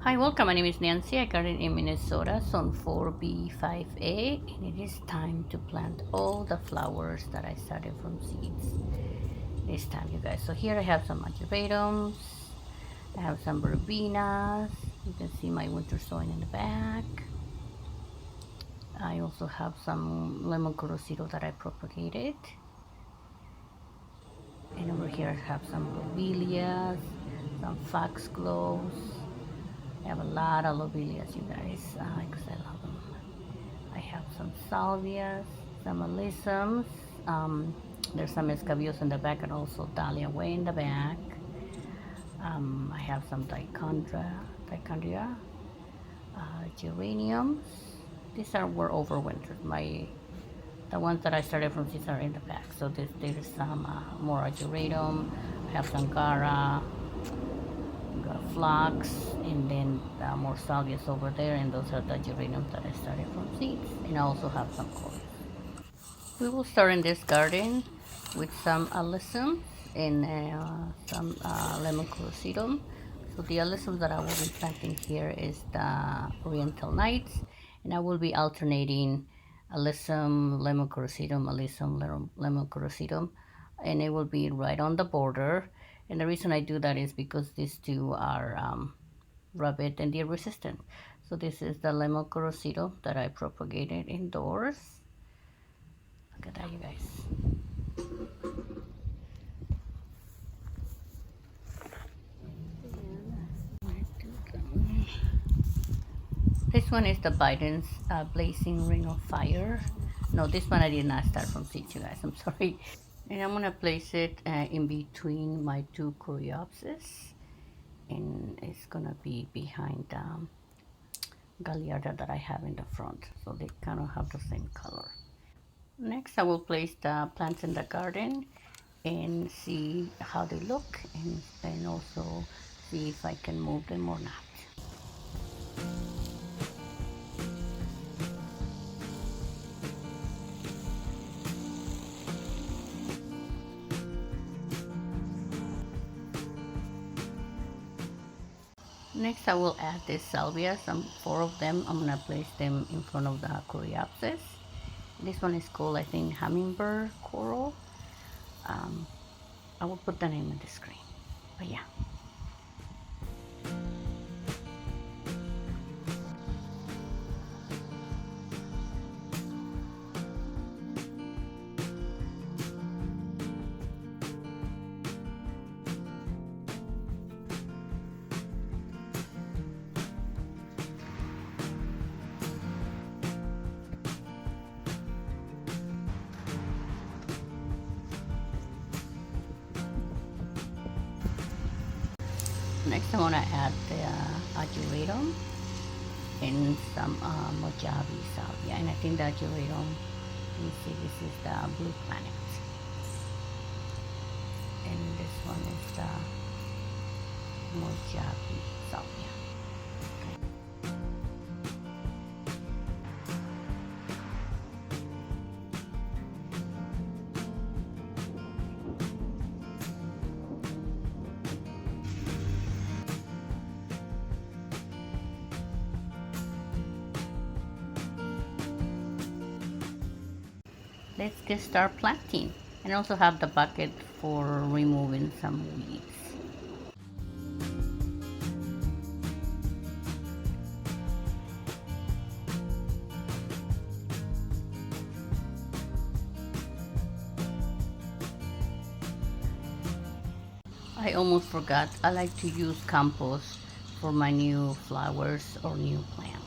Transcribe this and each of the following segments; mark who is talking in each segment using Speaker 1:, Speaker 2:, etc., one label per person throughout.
Speaker 1: Hi, welcome. My name is Nancy. I garden in Minnesota, zone 4B5A, and it is time to plant all the flowers that I started from seeds. It's time, you guys. So here I have some ageratums. I have some verbenas. You can see my winter sowing in the back. I also have some lemon corocito that I propagated. And over here I have some lobelias, some foxgloves. I have a lot of lobelias, you guys, because I love them. I have some salvias, some alyssums. There's some escabillos in the back and also dahlia way in the back. I have some dichondria, geraniums. These were overwintered. The ones that I started from seeds are in the back. So there's some more geranium. I have some gara, phlox, and then more salvias over there. And those are the geraniums that I started from seeds. And I also have some coils. We will start in this garden with some alyssum and some lemon crucidum. So the alyssum that I will be planting here is the Oriental Nights, and I will be alternating alyssum, lemon crucidum, alyssum, lemon crucidum, and it will be right on the border. And the reason I do that is because these two are rabbit and deer resistant. So this is the lemon crucidum that I propagated indoors. Look at that, you guys. This one is the Biden's Blazing Ring of Fire. No, this one I did not start from seeds, you guys. I'm sorry. And I'm gonna place it in between my two coreopsis, and it's gonna be behind Galliarda that I have in the front, so they kind of have the same color. Next, I will place the plants in the garden and see how they look, and also see if I can move them or not. Next, I will add this salvia, some 4 of them. I'm gonna place them in front of the coreopsis. This one is called, I think, hummingbird coral. I will put the name on the screen, but yeah. Next, I want to add the ageratum and some Mojave salvia. And I think the ageratum, you see, this is the blue planet. And this one is the Mojave salvia. Let's get start planting, and also have the bucket for removing some weeds. I almost forgot, I like to use compost for my new flowers or new plants.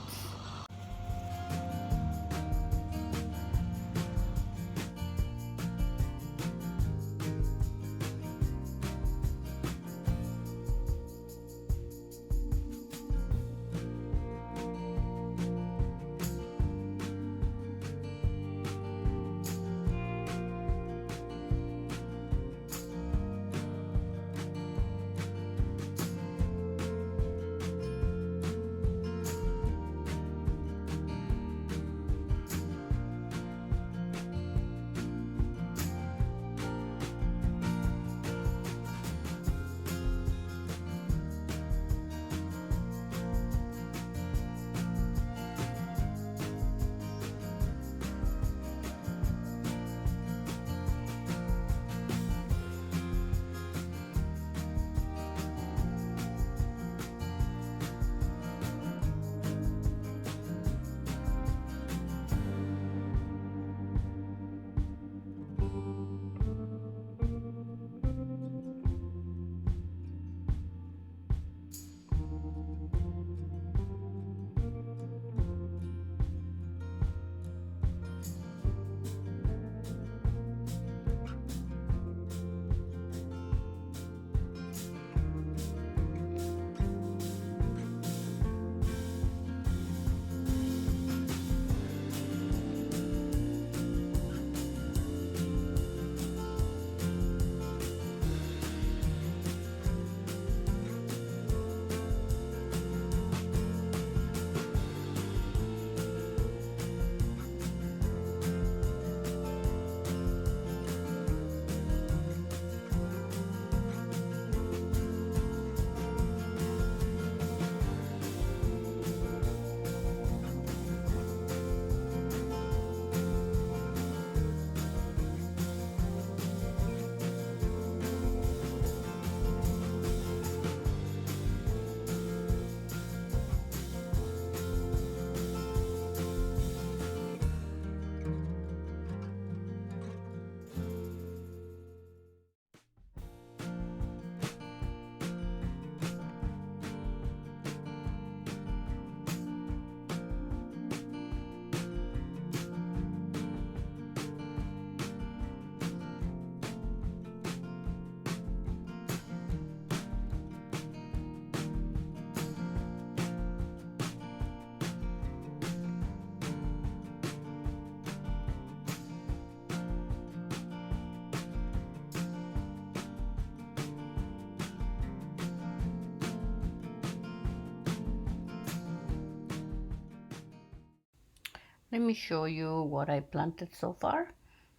Speaker 1: Let me show you what I planted so far.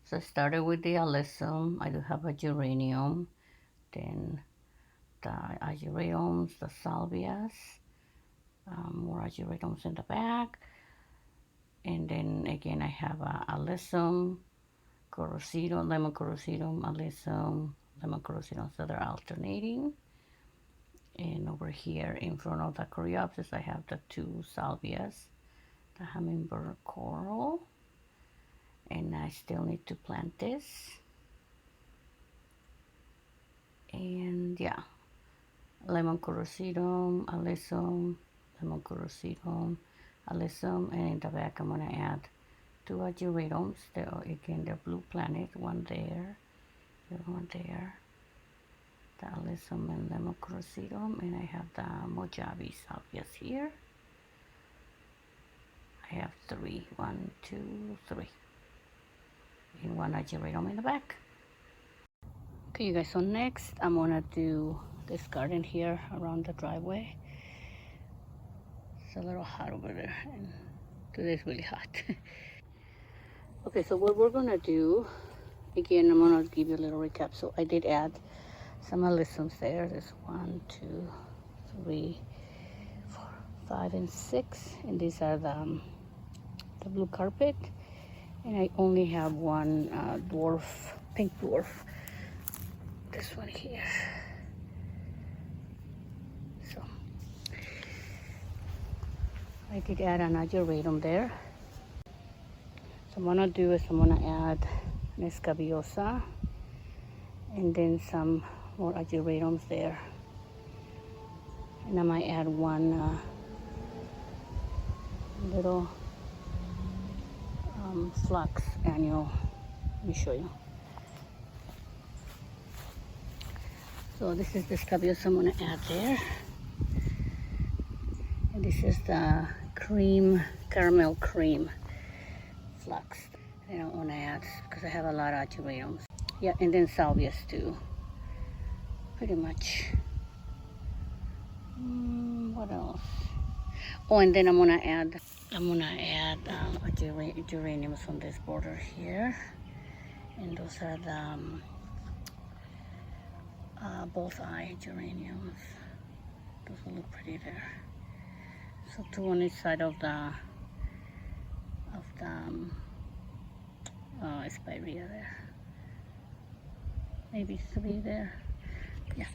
Speaker 1: So I started with the alyssum. I do have a geranium, then the agerations, the salvias, more agerations in the back, and then again I have a alyssum, corocydum, lemon corocydum, alyssum, lemon corocydum, so they're alternating. And over here in front of the coreopsis I have the two salvias, the hummingbird coral, and I still need to plant this. And yeah, lemon corocydum, alyssum, lemon corocydum, alyssum, and in the back I'm gonna add two agerations. Again, the blue planet, one there, the one there, the alyssum and lemon corocydum, and I have the Mojave salvias here. I have three, 1, 2, 3, and one ageratum in the back. Okay, you guys, so next I'm gonna do this garden here around the driveway. It's a little hot over there, and today's really hot. Okay, so what we're gonna do, again, I'm gonna give you a little recap. So I did add some alyssums there. There's 1, 2, 3, 4, 5, and 6, and these are the blue carpet. And I only have one dwarf, pink dwarf. This one here. So I did add an ageratum there. So I'm gonna do is I'm gonna add an escabiosa and then some more ageratums there. And I might add one little flux annual. Let me show you. So this is the escabiosa I'm gonna add there. And this is the caramel cream flux. I don't want to add because I have a lot of geraniums. Yeah, and then salvias too. Pretty much. What else? Oh, and then I'm gonna add geraniums on this border here, and those are the both eye geraniums. Those will look pretty there. So two on each side of the spirea there. Maybe 3 there. Yeah.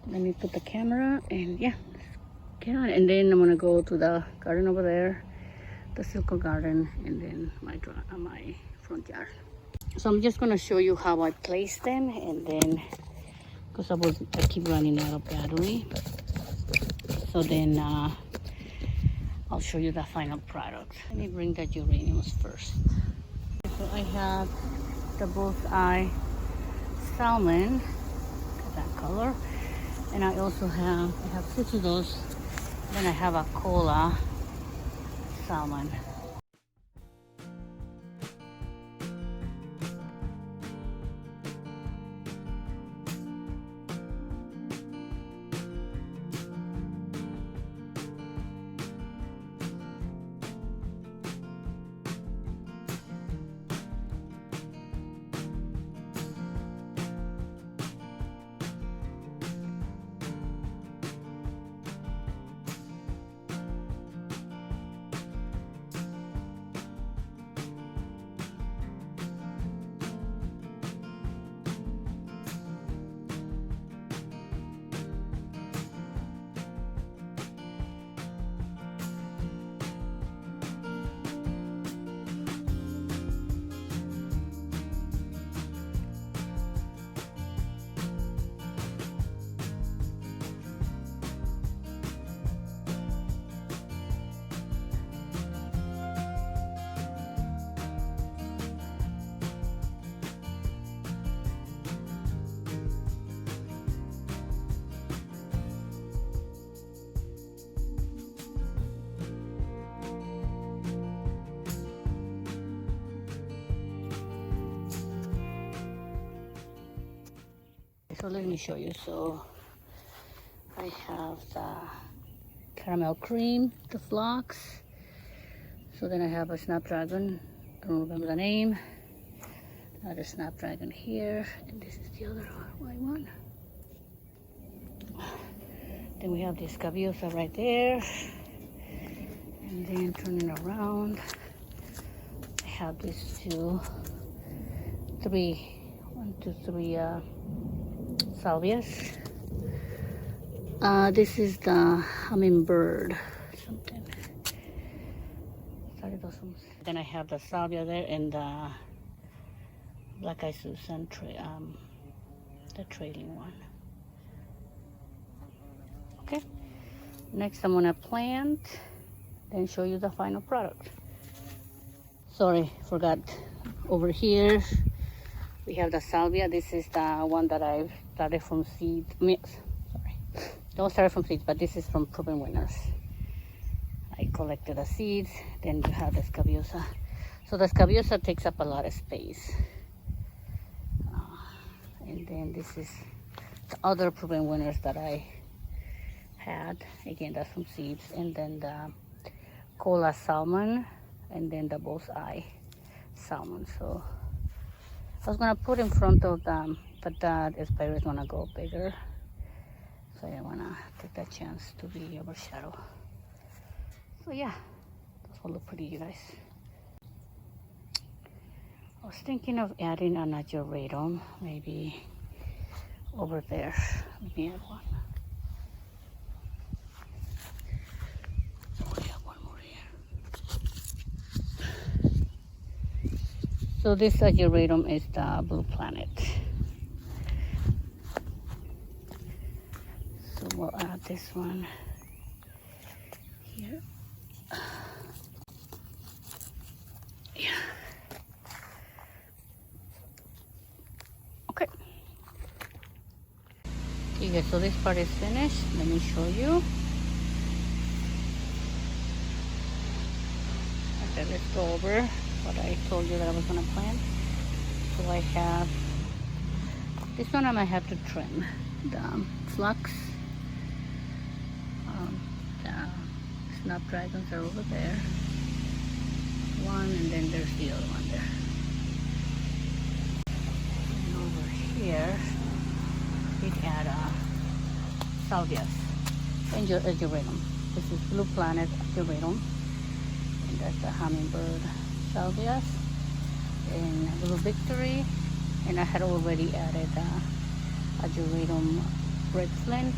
Speaker 1: Let me put the camera and yeah, let's get on. And then I'm gonna go to the garden over there, the circle garden, and then my front yard. So I'm just gonna show you how I place them, and then because I keep running out of battery. So then I'll show you the final product. Let me bring the geraniums first. So I have the both eye salmon, that color, and I have 6 of those. Then I have a cola salmon. So let me show you. So I have the caramel cream, the flocks. So then I have a snapdragon. I don't remember the name. Another snapdragon here, and this is the other white one. Then we have this Caviosa right there, and then turning around, I have these three salvias. This is the hummingbird something. Then I have the salvia there and the black eye Susan the trailing one. Okay, next I'm gonna plant, then show you the final product. Sorry, forgot. Over here we have the salvia. This is the one that I've started from seed. Sorry, don't start from seeds, but this is from proven winners. I collected the seeds. Then you have the Scabiosa. So the Scabiosa takes up a lot of space. And then this is the other proven winners that I had. Again, that's from seeds. And then the Cola Salmon, and then the Bullseye Salmon. So I was gonna put in front of them, but that spider is gonna go bigger. So I wanna take that chance to be overshadow. So yeah, those will look pretty, you guys. I was thinking of adding an ageratum, maybe over there. Let me add one. Oh, we have one more here. So this ageratum is the Blue Planet. So we'll add this one here. Yeah. Okay. Okay guys, so this part is finished. Let me show you. Okay, let's go over what I told you that I was gonna plant. So I have this one. I might have to trim the flux. The snapdragons are over there. One, and then there's the other one there. And over here, we add salvias and ageratum. This is Blue Planet ageratum, and that's the hummingbird salvias and Blue Victory. And I had already added ageratum red flint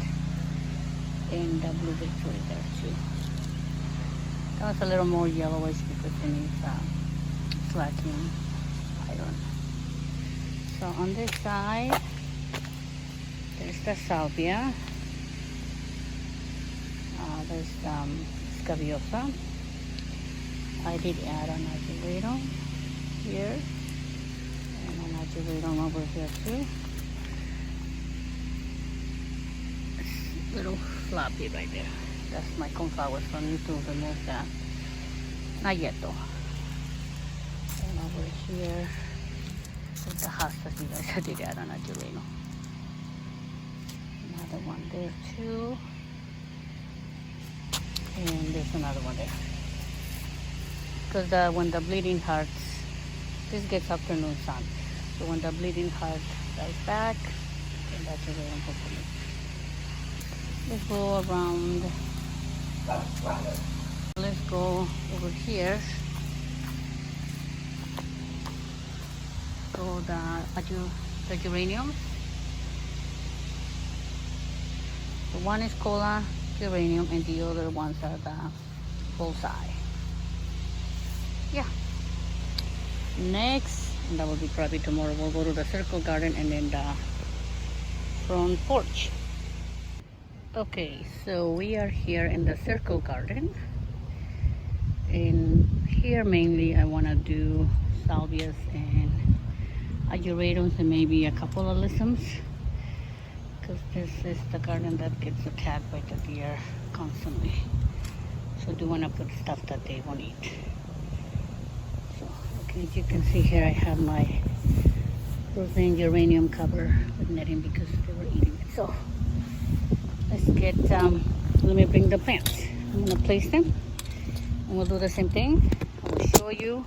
Speaker 1: and the Blue Victory there too. That was a little more yellowish because it needs slacking iron. So on this side, there's the salvia. There's Scabiosa. I did add an ageratum here and an ageratum over here too. It's a little floppy right there. That's my coneflower, so I need to remove that. Not yet though. And over here, with the hostas, you guys, I did add an ageratum. Another one there too. And there's another one there. Because when the bleeding hearts, this gets afternoon sun. So when the bleeding heart dies back, then that's a ageratum hopefully. Let's go around. Let's go over here. So the geraniums. So one is Cola geranium and the other ones are the Bullseye. Yeah. Next, and that will be probably tomorrow, we'll go to the circle garden and then the front porch. Okay, so we are here in the circle garden, and here mainly I want to do salvias and ageratums and maybe a couple of listums, because this is the garden that gets attacked by the deer constantly. So I do want to put stuff that they won't eat. So okay, as you can see here, I have my frozen geranium cover with netting because they were eating it. So let's get, let me bring the plants. I'm gonna place them and we'll do the same thing show you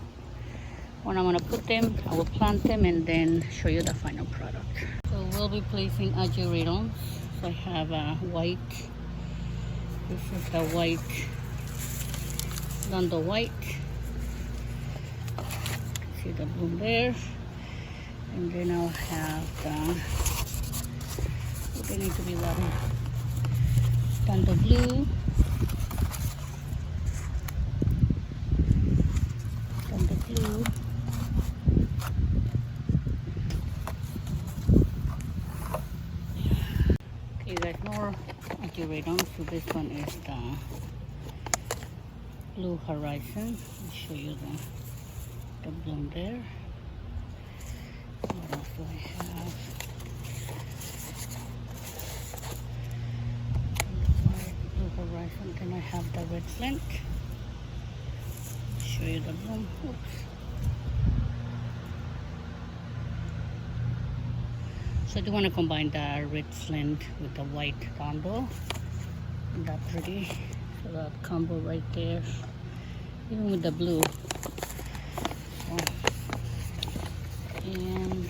Speaker 1: when I'm gonna put them. I will plant them and then show you the final product. So we'll be placing ageratums. So I have a white. This is the white, Lando white. See the bloom there. And then I'll have the, they need to be watered. Lando blue. Lando blue. Okay guys, more ageratums. So this one is the blue horizon. I'll show you the bloom there. What else do I have? Blue horizon. Then I have the red flint. Show you the bloom. Oops. So I do want to combine the red flint with the white Lando. Isn't that pretty? So that combo right there. Even with the blue. So, and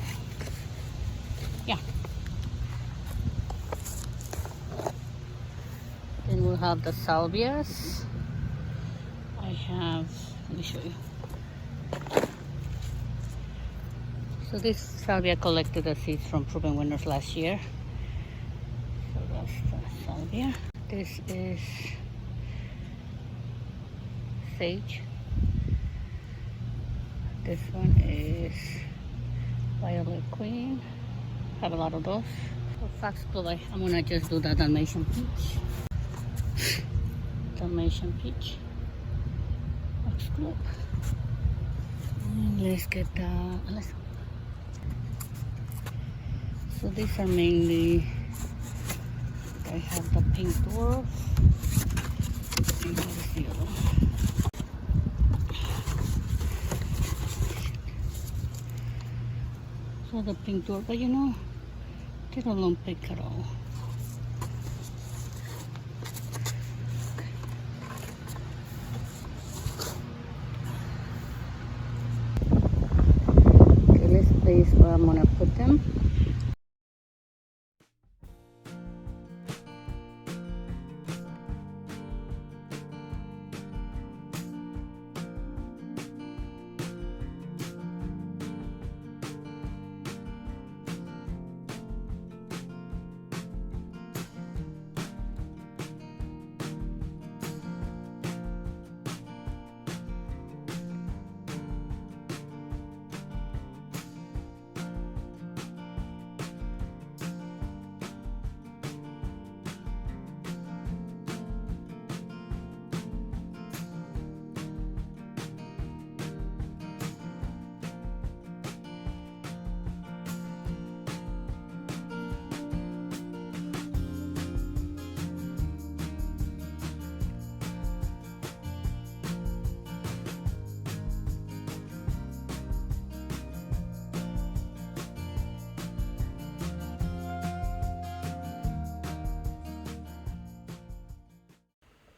Speaker 1: yeah. Then we'll have the salvias. I have, let me show you. So this salvia collected the seeds from Proven Winners last year. So that's the salvia. This is sage. This one is Violet Queen. Have a lot of those. So foxglove, I'm gonna just do the Dalmatian peach. Dalmatian peach. Foxglove. And let's get the. So these are mainly. I have the pink dwarf. And here's the other one. So the pink dwarf, but you know, they don't look big at all. Okay, let's place where I'm gonna put them.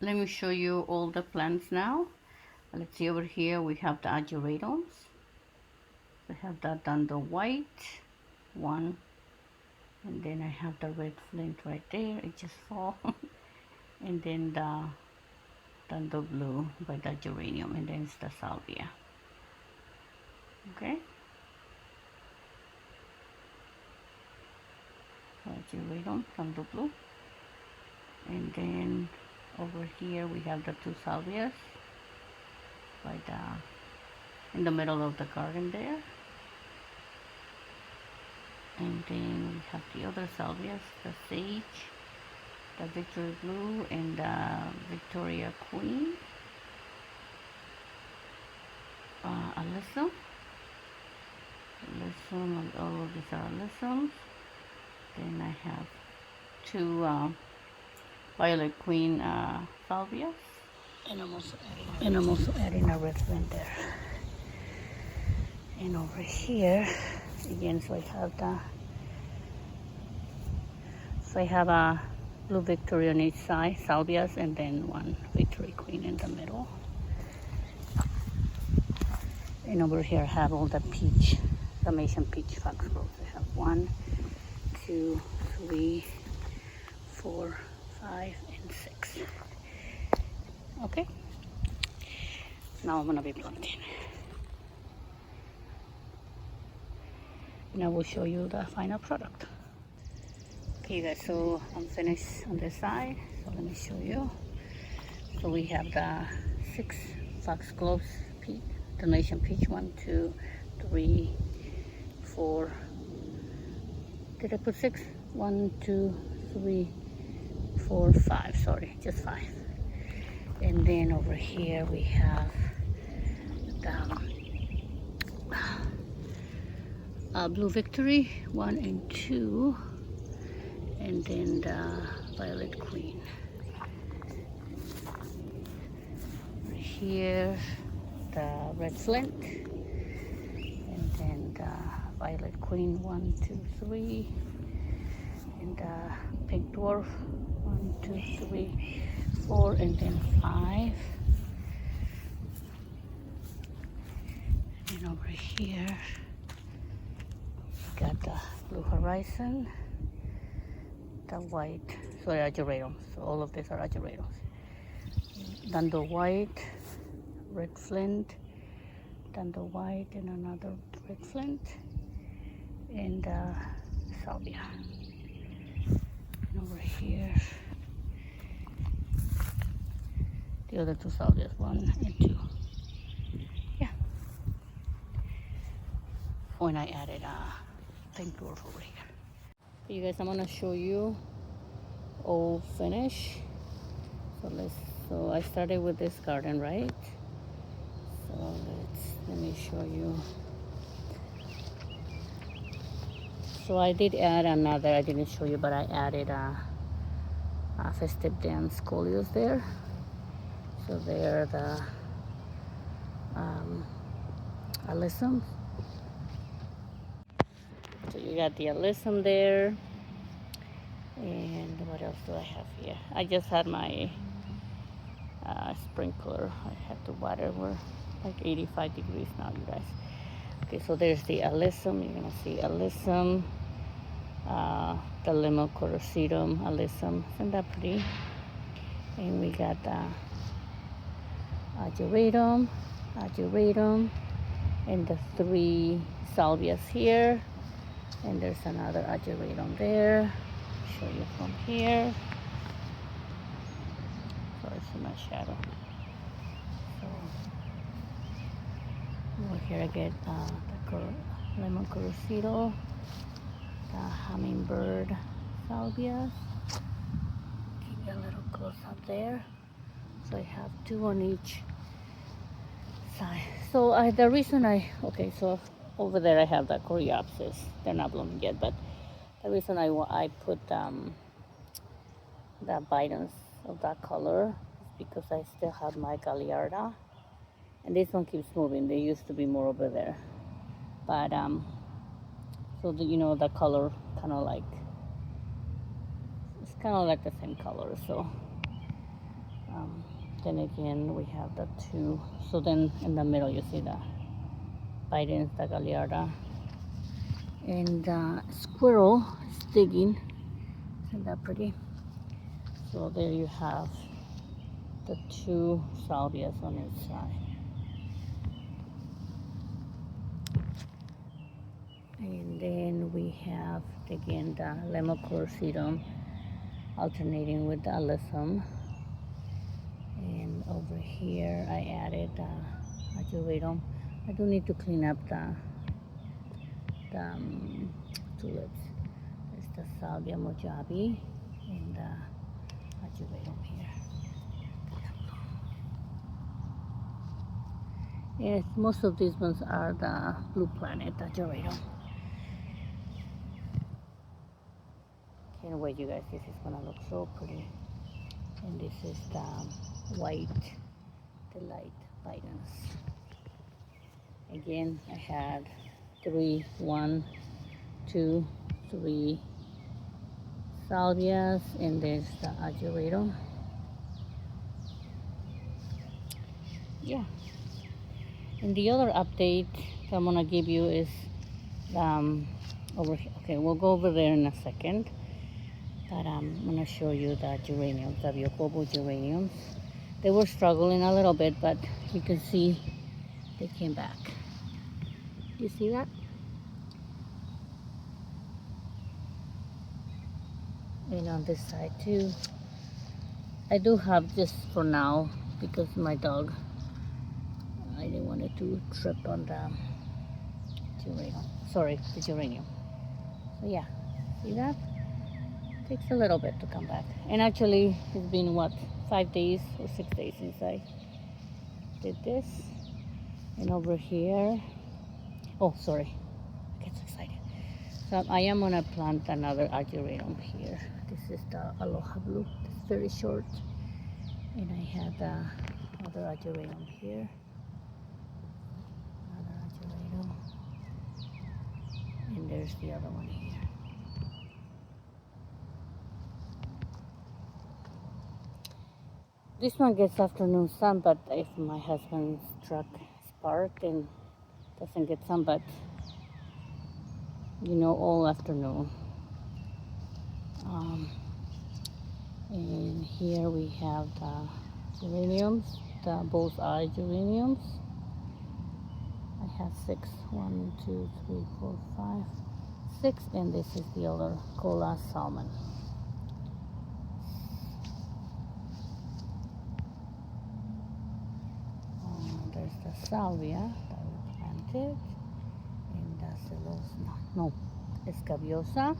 Speaker 1: Let me show you all the plants now. Let's see over here, we have the ageratums. We have the Lando white one, and then I have the red flint right there, it just fall. And then the Lando blue by the geranium, and then it's the salvia. Okay. Geranium, Lando blue. And then over here we have the two salvias by in the middle of the garden there. And then we have the other salvias, the sage, the Victory Blue, and the Victoria Queen. Alyssum. All of these are alyssums. Then I have two Violet Queen salvias. And I'm also adding a red flint there. And over here, again, so I have a blue Victory on each side, salvias, and then one Victory Queen in the middle. And over here I have all the peach, Dalmatian peach foxgloves. I have 1, 2, 3, 4, 5, and 6. Okay, now I'm gonna be planting. And I will show you the final product. Okay guys, so I'm finished on this side, so let me show you. So we have the 6 foxgloves peach, Dalmatian peach. 1, 2, 3, 4. Did I put 6? 1, 2, 3, 4, 5. Sorry, just 5. And then over here we have the Blue Victory 1 and 2, and then the Violet Queen. Over here the Red Flint, and then the Violet Queen 1, 2, 3, and the Pink Dwarf 1, 2, 3, 4, and then 5. And over here we got the Blue Horizon, the white, sorry, ageratums. So all of these are ageratums. Dando White, Red Flint, Dando White, and another Red Flint, and Salvia. And over here the other 2 salvias, 1 and 2. Yeah. When I added a pink dwarf over here. You guys, I'm gonna show you all finish. So I started with this garden, right? So let me show you. So I did add another, I didn't show you, but I added a festive dance coleus there. So they're the alyssum. So you got the alyssum there. And what else do I have here? I just had my sprinkler. I had to water. We're like 85 degrees now, you guys. Okay, so there's the alyssum. You're gonna see alyssum, the lemon cordocidum alyssum. Isn't that pretty? And we got the ageratum, and the 3 salvias here. And there's another ageratum there. Show you from here. Sorry for my shadow. So over here I get the lemon cordocidal, the hummingbird salvias. Keep it a little close up there. So I have 2 on each side. So the reason so over there I have the coreopsis. They're not blooming yet, but the reason I put the bidens of that color is because I still have my Galliarda, and this one keeps moving. There used to be more over there, but so the color kind of like, it's kind of like the same color. So then again we have the 2. So then in the middle you see the bidens, the Galliarda, and the squirrel is digging. Isn't that pretty? So there you have the 2 salvias on each side. And then we have again the lemon cordocidum alternating with the alyssum. And over here I added the ageratum. I do need to clean up the tulips. There's the Salvia Mojave and the ageratum here. Yes, most of these ones are the Blue Planet ageratum. Can't wait, you guys. This is gonna look so pretty. And this is the White Delight Bidens. Again, I had 3, 1, 2, 3 salvias, and there's the ageratum. Yeah. And the other update that I'm gonna give you is over here. Okay, we'll go over there in a second. But I'm gonna show you the geraniums, the Biocobo geraniums. They were struggling a little bit, but you can see they came back. You see that? And on this side too. I do have just for now because my dog, I didn't want it to trip on the geranium. Sorry, the geranium. So yeah, see that? Takes a little bit to come back. And actually, it's been what, 5 days or 6 days since I did this. And over here, oh sorry, I get so excited. So I am gonna plant another geranium here. This is the Aloha Blue. It's very short. And I have the other geranium here. Another geranium. And there's the other one here. This one gets afternoon sun, but if my husband's truck is parked and doesn't get sun, but you know, all afternoon. And here we have the geraniums, the bullseye geraniums. I have 6, 1, 2, 3, 4, 5, 6, and this is the other Cola Salmon. There's the salvia that we planted, and that's no, escabiosa,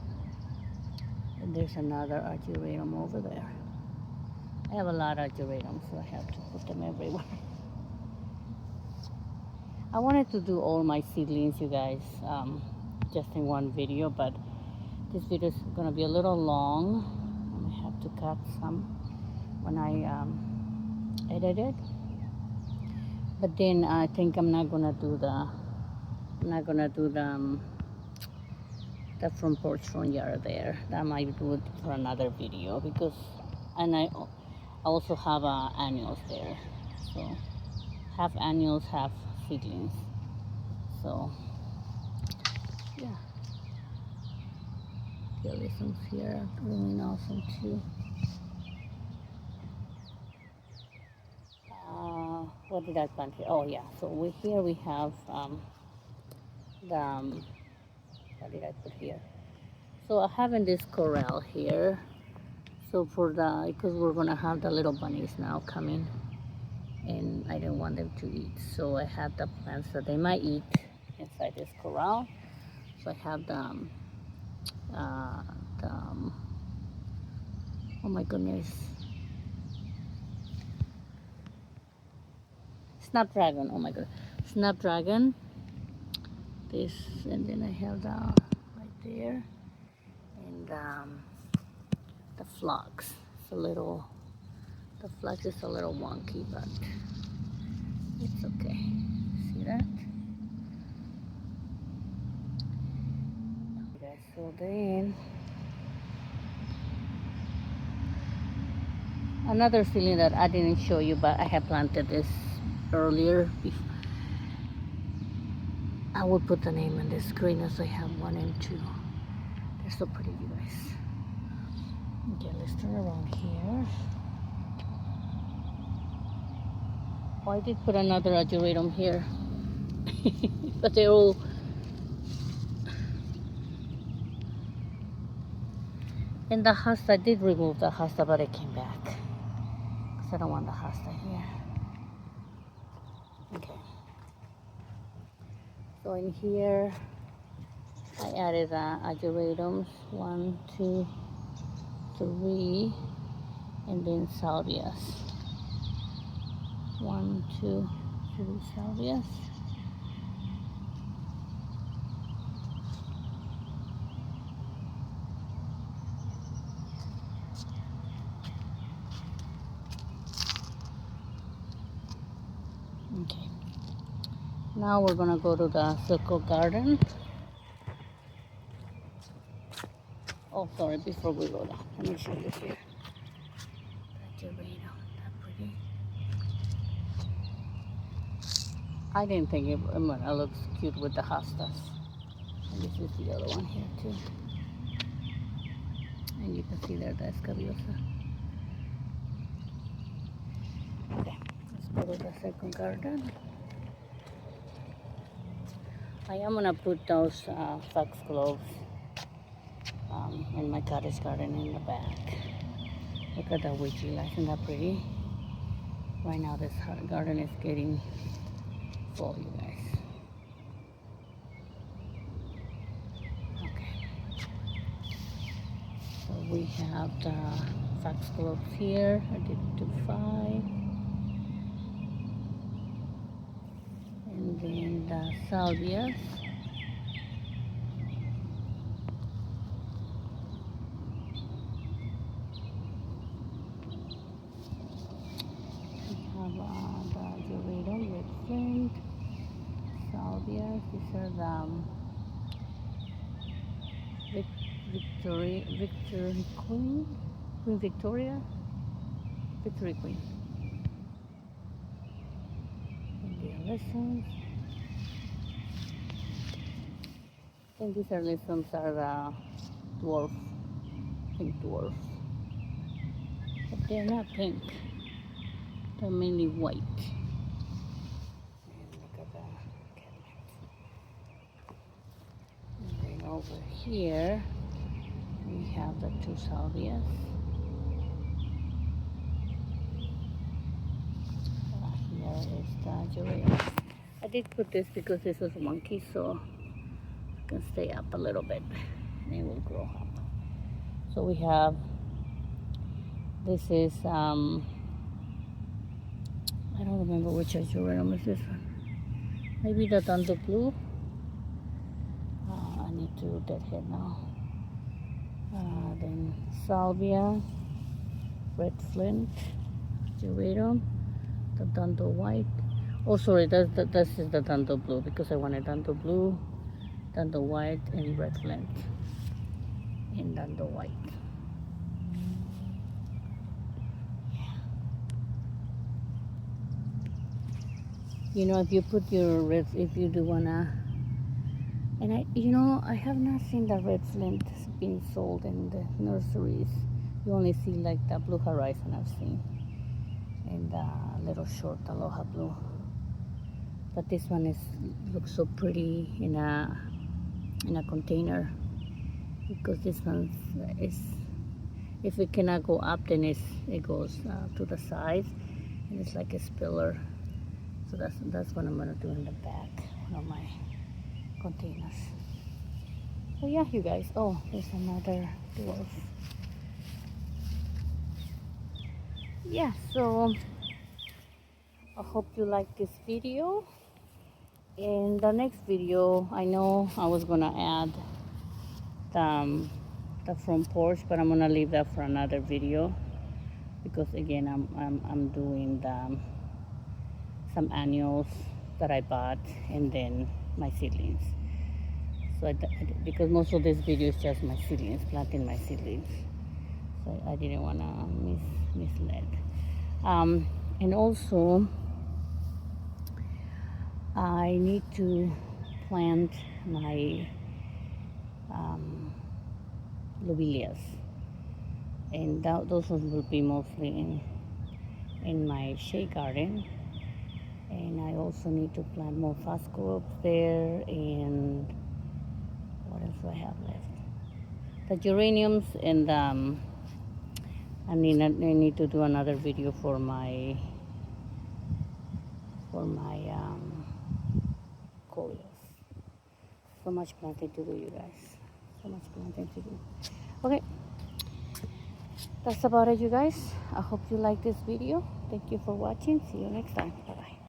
Speaker 1: and there's another geranium over there. I have a lot of geraniums, so I have to put them everywhere. I wanted to do all my seedlings, you guys, just in one video, but this video is gonna be a little long. I have to cut some when I edit it. But then I think I'm not gonna do the front porch front yard there. That might do it for another video because, and I also have annuals there, so half annuals, half seedlings. So yeah, the listens here are really awesome too. What did I plant here? Oh yeah, so here we have what did I put here? So I have in this corral here. So for because we're gonna have the little bunnies now coming, and I didn't want them to eat, so I have the plants that they might eat inside this corral. So I have oh my goodness, snapdragon. Oh my god, snapdragon. This, and then I have the right there, and the phlox. It's the phlox is a little wonky, but it's okay. See that? Okay, so then another seedling that I didn't show you, but I have planted this earlier. I will put the name on the screen as I have 1 and 2. They're so pretty, you guys. Okay, let's turn around here. Oh, I did put another geranium here. But they're all... And the hosta, I did remove the hosta, but it came back. Because I don't want the hosta here. Okay. So in here, I added geraniums, 1, 2, 3, and then salvias. 1, 2, 3 salvias. Okay. Now we're gonna go to the circle garden. Oh, sorry, before we go down, let me show you here. The geranium, that pretty. I didn't think it looks cute with the hostas. And this is the other one here too. And you can see there the escabiosa. Okay, let's go to the second garden. I am gonna put those foxgloves in my cottage garden in the back. Look at that witchy, isn't that pretty? Right now this garden is getting full, you guys. Okay. So we have the foxgloves here. I did 5. And then the salvias. We have the Dorado red flint, salvias. These are the Victory Queen, Queen Victoria, Victory Queen. And the lessons. And these are lessons are the dwarf, pink dwarf. But they're not pink. They're mainly white. And look at the cabinet. And then over here we have the 2 salvias. Here is the geranium. I did put this because this was wonky, so it can stay up a little bit and it will grow up. So we have, this is I don't remember which geranium is this one. Maybe the Thunder Blue. I need to deadhead now. Then salvia, red flint, geranium, the Thunder White. Oh, sorry, this is the Thunder Blue because I wanted Thunder Blue, Thunder White, and red flint. And Thunder White. You know, if you put your red, if you do wanna, and I have not seen the red flint being sold in the nurseries. You only see like the Blue Horizon I've seen, and the little short Aloha Blue. But this one looks so pretty in a container, because this one is, if it cannot go up, then it goes to the sides, and it's like a spiller. So that's what I'm gonna do in the back of my containers. So yeah, you guys. Oh, there's another dwarf. Yeah. So I hope you like this video. In the next video, I know I was gonna add the front porch, but I'm gonna leave that for another video, because again I'm doing some annuals that I bought, and then my seedlings. So because most of this video is just my seedlings, planting my seedlings, so I didn't want to mislead. And also I need to plant my lobelias, and those ones will be mostly in my shade garden. And I also need to plant more foxgloves there. And what else do I have left? The geraniums, and I need to do another video for my coleus. So much planting to do, you guys. So much planting to do. Okay, that's about it, you guys. I hope you like this video. Thank you for watching. See you next time.